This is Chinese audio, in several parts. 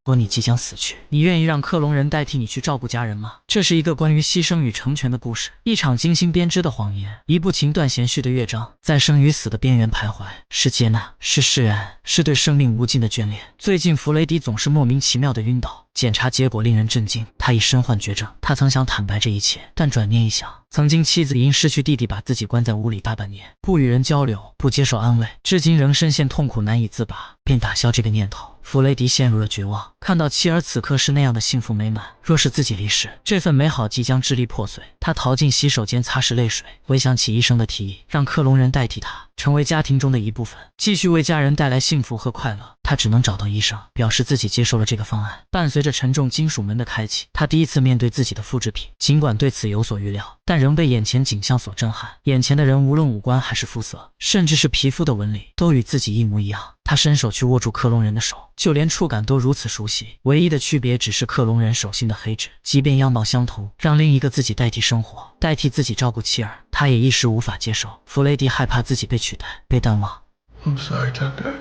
果你即将死去，你愿意让克隆人代替你去照顾家人吗？这是一个关于牺牲与成全的故事，一场精心编织的谎言，一部情断弦续的乐章，在生与死的边缘徘徊，是接纳，是释然，是对生命无尽的眷恋。最近弗雷迪总是莫名其妙的晕倒，检查结果令人震惊，他已身患绝症。他曾想坦白这一切，但转念一想，曾经妻子因失去弟弟把自己关在屋里大半年，不与人交流，不接受安慰，至今仍深陷痛苦难以自拔，便打消这个念头。弗雷迪陷入了绝望，看到妻儿此刻是那样的幸福美满，若是自己离世，这份美好即将支离破碎。他逃进洗手间擦拭泪水，回想起医生的提议，让克隆人代替他，成为家庭中的一部分，继续为家人带来幸福和快乐。他只能找到医生，表示自己接受了这个方案。伴随着沉重金属门的开启，他第一次面对自己的复制品，尽管对此有所预料，但仍被眼前景象所震撼。眼前的人无论五官还是肤色，甚至是皮肤的纹理，都与自己一模一样。他伸手去握住克隆人的手，就连触感都如此熟悉，唯一的区别只是克隆人手心的黑痣。即便样貌相同，让另一个自己代替生活，代替自己照顾妻儿，他也一时无法接受。弗雷迪害怕自己被取代，被淡忘。I'm sorry, Doctor.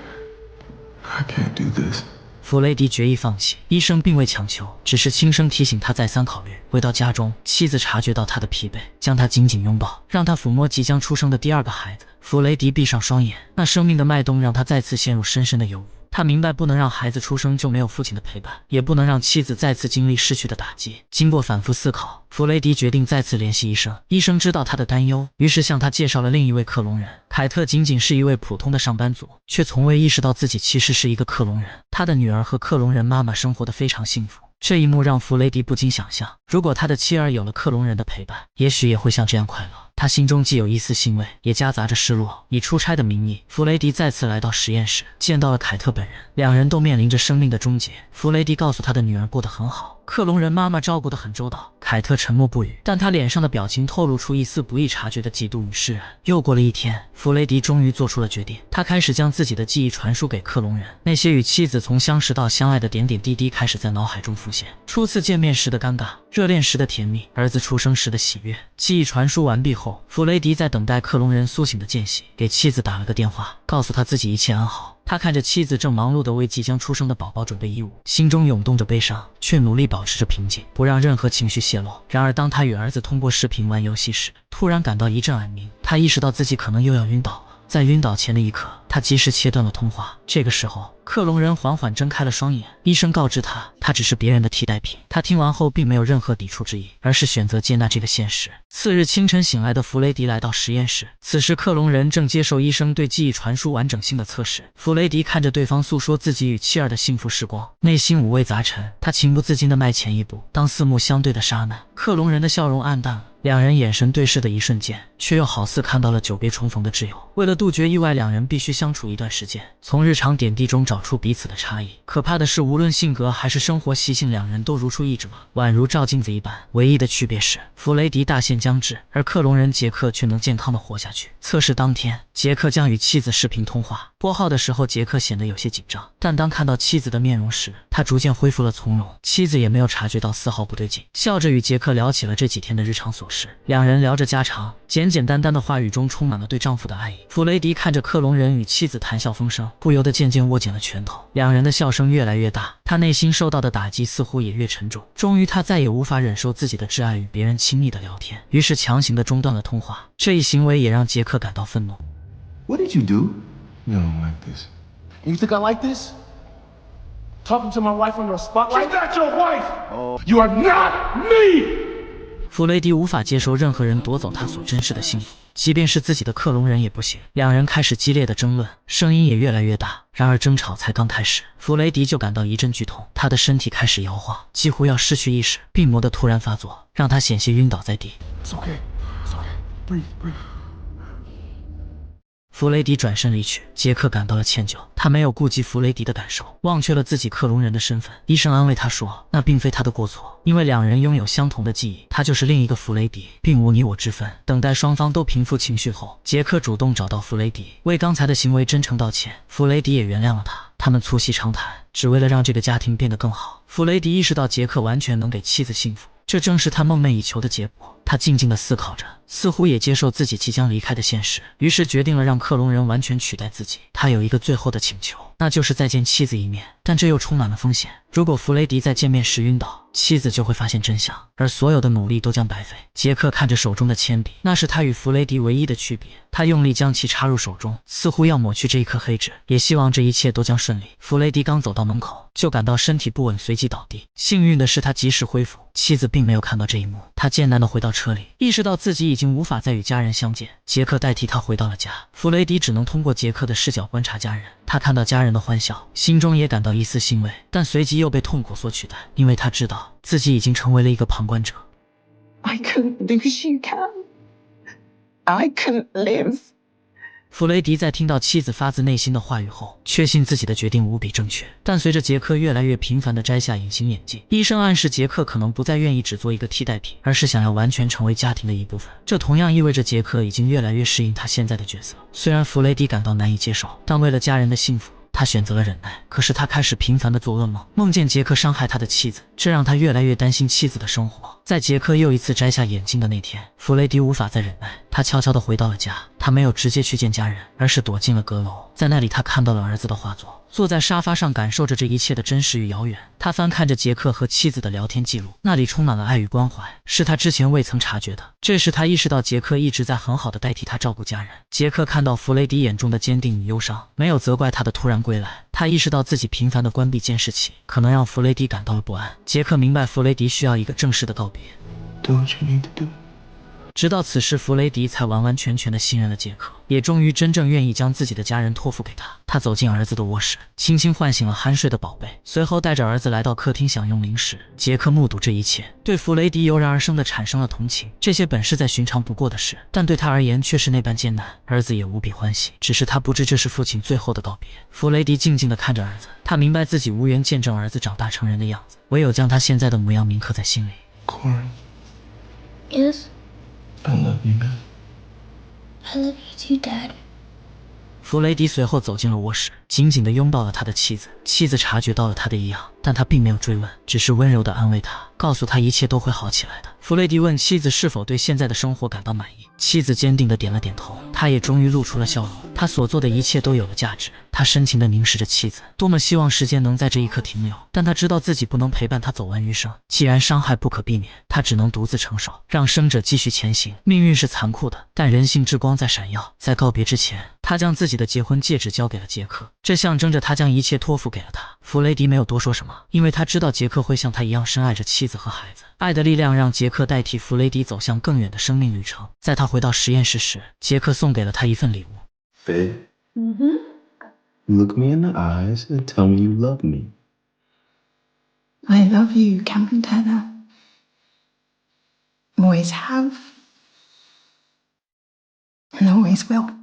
I can't do this. 弗雷迪决意放弃，医生并未强求，只是轻声提醒他再三考虑。回到家中，妻子察觉到他的疲惫，将他紧紧拥抱，让他抚摸即将出生的第二个孩子。弗雷迪闭上双眼，那生命的脉动让他再次陷入深深的忧郁。他明白，不能让孩子出生就没有父亲的陪伴，也不能让妻子再次经历失去的打击。经过反复思考，弗雷迪决定再次联系医生。医生知道他的担忧，于是向他介绍了另一位克隆人。凯特仅仅是一位普通的上班族，却从未意识到自己其实是一个克隆人。他的女儿和克隆人妈妈生活得非常幸福。这一幕让弗雷迪不禁想象，如果他的妻儿有了克隆人的陪伴，也许也会像这样快乐。他心中既有一丝欣慰，也夹杂着失落。以出差的名义，弗雷迪再次来到实验室，见到了凯特本人。两人都面临着生命的终结。弗雷迪告诉他的女儿过得很好，克隆人妈妈照顾得很周到。凯特沉默不语，但他脸上的表情透露出一丝不易察觉的嫉妒与释然。又过了一天，弗雷迪终于做出了决定，他开始将自己的记忆传输给克隆人。那些与妻子从相识到相爱的点点滴滴开始在脑海中浮现：初次见面时的尴尬，热恋时的甜蜜，儿子出生时的喜悦。记忆传输完毕后，弗雷迪在等待克隆人苏醒的间隙，给妻子打了个电话，告诉他自己一切安好。他看着妻子正忙碌地为即将出生的宝宝准备衣物，心中涌动着悲伤，却努力保持着平静，不让任何情绪泄露。然而当他与儿子通过视频玩游戏时，突然感到一阵耳鸣，他意识到自己可能又要晕倒了。在晕倒前的一刻，他及时切断了通话。这个时候，克隆人缓缓睁开了双眼，医生告知他，他只是别人的替代品。他听完后并没有任何抵触之意，而是选择接纳这个现实。次日清晨醒来的弗雷迪来到实验室，此时克隆人正接受医生对记忆传输完整性的测试。弗雷迪看着对方诉说自己与妻儿的幸福时光，内心五味杂陈。他情不自禁地迈前一步，当四目相对的刹那，克隆人的笑容暗淡了。两人眼神对视的一瞬间，却又好似看到了久别重逢的挚友。为了杜绝意外，两人必须相处一段时间，从日常点滴中找出彼此的差异。可怕的是，无论性格还是生活习性，两人都如出一辙，宛如照镜子一般。唯一的区别是，弗雷迪大限将至，而克隆人杰克却能健康的活下去。测试当天，杰克将与妻子视频通话。拨号的时候，杰克显得有些紧张，但当看到妻子的面容时，他逐渐恢复了从容。妻子也没有察觉到丝毫不对劲，笑着与杰克聊起了这几天的日常琐事。两人聊着家常，简简单单的话语中充满了对丈夫的爱意。弗雷迪看着克隆人与妻子谈笑风生，不由得渐渐握紧了拳头。两人的笑声越来越大，他内心受到的打击似乎也越沉重。终于，他再也无法忍受自己的挚爱与别人亲密的聊天，于是强行的中断了通话。这一行为也让杰克感到愤怒。What did you do? You don't like this. You think I like this? Talking to my wife on the spotlight? She's not your wife! Oh. You are not me! 弗雷迪无法接受任何人夺走他所珍视的幸福，即便是自己的克隆人也不行。两人开始激烈的争论，声音也越来越大。然而争吵才刚开始，弗雷迪就感到一阵剧痛，他的身体开始摇晃，几乎要失去意识。病魔的突然发作，让他险些晕倒在地。It's okay. It's okay. Breathe, breathe. 弗雷迪转身离去，杰克感到了歉疚，他没有顾及弗雷迪的感受，忘却了自己克隆人的身份。医生安慰他说，那并非他的过错，因为两人拥有相同的记忆，他就是另一个弗雷迪，并无你我之分。等待双方都平复情绪后，杰克主动找到弗雷迪，为刚才的行为真诚道歉。弗雷迪也原谅了他，他们促膝长谈，只为了让这个家庭变得更好。弗雷迪意识到杰克完全能给妻子幸福，这正是他梦寐以求的结果。他静静地思考着，似乎也接受自己即将离开的现实，于是决定了让克隆人完全取代自己。他有一个最后的请求，那就是再见妻子一面，但这又充满了风险。如果弗雷迪在见面时晕倒，妻子就会发现真相，而所有的努力都将白费。杰克看着手中的铅笔，那是他与弗雷迪唯一的区别。他用力将其插入手中，似乎要抹去这一颗黑纸，也希望这一切都将顺利。弗雷迪刚走到门口，就感到身体不稳，随即倒地。幸运的是，他及时恢复。妻子并没有看到这一幕，他艰难地回到车里，意识到自己已经无法再与家人相见。杰克代替他回到了家，弗雷迪只能通过杰克的视角观察家人。他看到家人的欢笑，心中也感到一丝欣慰，但随即又被痛苦所取代，因为他知道自己已经成为了一个旁观者。I couldn't lose you, Cam. I couldn't live. 弗雷迪在听到妻子发自内心的话语后，确信自己的决定无比正确。但随着杰克越来越频繁地摘下隐形眼镜，医生暗示杰克可能不再愿意只做一个替代品，而是想要完全成为家庭的一部分。这同样意味着杰克已经越来越适应他现在的角色。虽然弗雷迪感到难以接受，但为了家人的幸福，他选择了忍耐。可是他开始频繁地做噩梦，梦见杰克伤害他的妻子，这让他越来越担心妻子的生活。在杰克又一次摘下眼镜的那天，弗雷迪无法再忍耐，他悄悄地回到了家。他没有直接去见家人，而是躲进了阁楼。在那里，他看到了儿子的画作，坐在沙发上感受着这一切的真实与遥远。他翻看着杰克和妻子的聊天记录，那里充满了爱与关怀，是他之前未曾察觉的。这时他意识到杰克一直在很好的代替他照顾家人。杰克看到弗雷迪眼中的坚定与忧伤，没有责怪他的突然归来。他意识到自己频繁的关闭监视器可能让弗雷迪感到了不安。杰克明白弗雷迪需要一个正式的告别。Do what you need to do. 直到此时，弗雷迪才完完全全的信任了杰克，也终于真正愿意将自己的家人托付给他。他走进儿子的卧室，轻轻唤醒了酣睡的宝贝，随后带着儿子来到客厅享用零食。杰克目睹这一切，对弗雷迪油然而生的产生了同情。这些本是再寻常不过的事，但对他而言却是那般艰难。儿子也无比欢喜，只是他不知这是父亲最后的告别。弗雷迪静静地看着儿子，他明白自己无缘见证儿子长大成人的样子，唯有将他现在的模样铭刻在心里。Corin, Yes, I love you, man. I love you too, Dad. 弗雷迪随后走进了卧室，紧紧地拥抱了他的妻子。妻子察觉到了他的异样，但他并没有追问，只是温柔地安慰他，告诉他一切都会好起来的。弗雷迪问妻子是否对现在的生活感到满意，妻子坚定地点了点头，他也终于露出了笑容。他所做的一切都有了价值。他深情地凝视着妻子，多么希望时间能在这一刻停留，但他知道自己不能陪伴他走完余生。既然伤害不可避免，他只能独自承受，让生者继续前行。命运是残酷的，但人性之光在闪耀。在告别之前，他将自己的结婚戒指交给了杰克，这象征着他将一切托付给了他。弗雷迪没有多说什么，因为他知道杰克会像他一样深爱着妻子和孩子。爱的力量让杰克代替弗雷迪走向更远的生命旅程。在他回到实验室时，杰克送给了他一份礼物。 Faye, look me in the eyes and tell me you love me. I love you, Cameron Turner. Always have. And always will.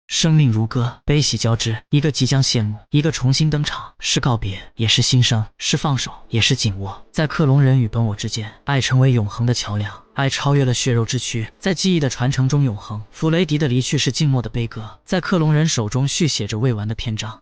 生命如歌，悲喜交织，一个即将谢幕，一个重新登场，是告别，也是新生，是放手，也是紧握。在克隆人与本我之间，爱成为永恒的桥梁，爱超越了血肉之躯，在记忆的传承中永恒。弗雷迪的离去是静默的悲歌，在克隆人手中续写着未完的篇章。